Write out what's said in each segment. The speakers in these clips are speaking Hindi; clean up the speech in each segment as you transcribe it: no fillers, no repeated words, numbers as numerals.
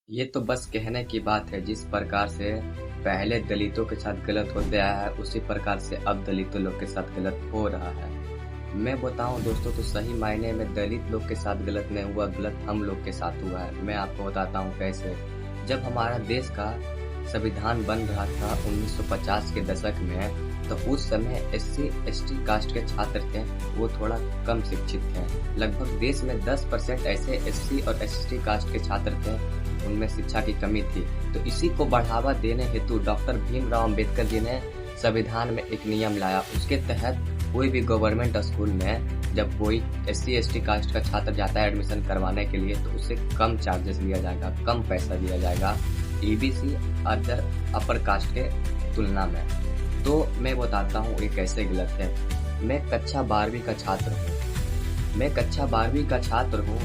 ये तो बस कहने की बात है। जिस प्रकार से पहले दलितों के साथ गलत होते आया है, उसी प्रकार से अब दलितों लोग के साथ गलत हो रहा है। मैं बताऊं दोस्तों, तो सही मायने में दलित लोग के साथ गलत नहीं हुआ, गलत हम लोग के साथ हुआ है। मैं आपको बताता हूं कैसे। जब हमारा देश का संविधान बन रहा था 1950 के दशक में, तो उस समय एससी एसटी कास्ट के छात्र थे, वो थोड़ा कम शिक्षित थे। लगभग देश में 10% ऐसे एससी और एसटी कास्ट के छात्र थे, उनमें शिक्षा की कमी थी। तो इसी को बढ़ावा देने हेतु डॉक्टर भीमराव अंबेडकर जी ने संविधान में एक नियम लाया। उसके तहत कोई भी गवर्नमेंट स्कूल में जब कोई एससी एसटी कास्ट का छात्र जाता है एडमिशन करवाने के लिए, तो उसे कम चार्जेस लिया जाएगा, कम पैसा दिया जाएगा ईबीसी अदर अपर कास्ट के तुलना में। तो मैं बताता हूँ ये कैसे गलत है। मैं कक्षा 12वीं का छात्र हूँ।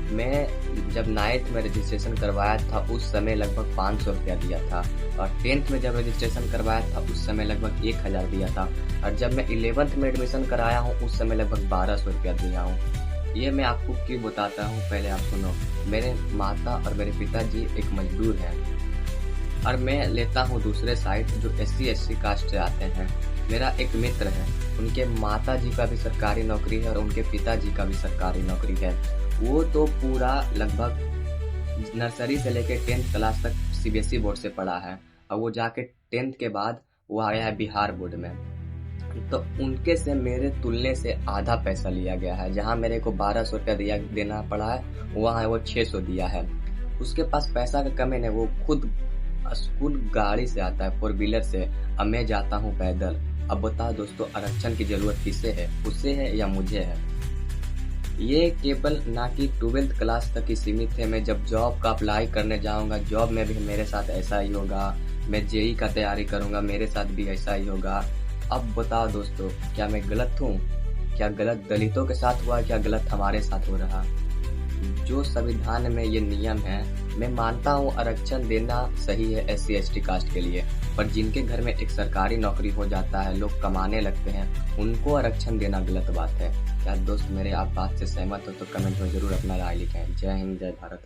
मैं जब 9th में रजिस्ट्रेशन करवाया था, उस समय लगभग 500 रुपया दिया था, और 10th में जब रजिस्ट्रेशन करवाया था उस समय लगभग 1000 दिया था, और जब मैं 11th में एडमिशन कराया हूँ उस समय लगभग 1200 रुपया दिया हूँ। ये मैं आपको क्यों बताता हूँ, पहले आप सुनो। मेरे माता और मेरे पिताजी एक मजदूर हैं, और मैं लेता हूँ दूसरे साइड जो एससी एसटी कास्ट से आते हैं। मेरा एक मित्र है, उनके माता जी का भी सरकारी नौकरी है और उनके पिताजी का भी सरकारी नौकरी है। वो तो पूरा लगभग नर्सरी से लेकर 10th क्लास तक सीबीएसई बोर्ड से पढ़ा है, और वो जाके 10th के बाद वो आया है बिहार बोर्ड में। तो उनके से मेरे तुलने से आधा पैसा लिया गया है। जहाँ मेरे को 1200 रुपया देना पड़ा है, वहाँ वो 600 दिया है। उसके पास पैसा का कमी नहीं, वो खुद स्कूल गाड़ी से आता है, 4 व्हीलर से, अब मैं जाता हूँ पैदल। अब बताओ दोस्तों, आरक्षण की जरूरत किसे है, उसे है या मुझे है? ये केवल ना कि 12th क्लास तक ही सीमित है। मैं जब जॉब का अप्लाई करने जाऊंगा, जॉब में भी मेरे साथ ऐसा ही होगा। मैं जेई का तैयारी करूंगा, मेरे साथ भी ऐसा ही होगा। अब बताओ दोस्तों, क्या मैं गलत हूँ? क्या गलत दलितों के साथ हुआ, क्या गलत हमारे साथ हो रहा? जो संविधान में ये नियम है, मैं मानता हूँ आरक्षण देना सही है एससी एसटी कास्ट के लिए, पर जिनके घर में एक सरकारी नौकरी हो जाता है, लोग कमाने लगते हैं, उनको आरक्षण देना गलत बात है। क्या दोस्त मेरे आप बात से सहमत हो तो कमेंट में जरूर अपना राय लिखें। जय हिंद, जय भारत।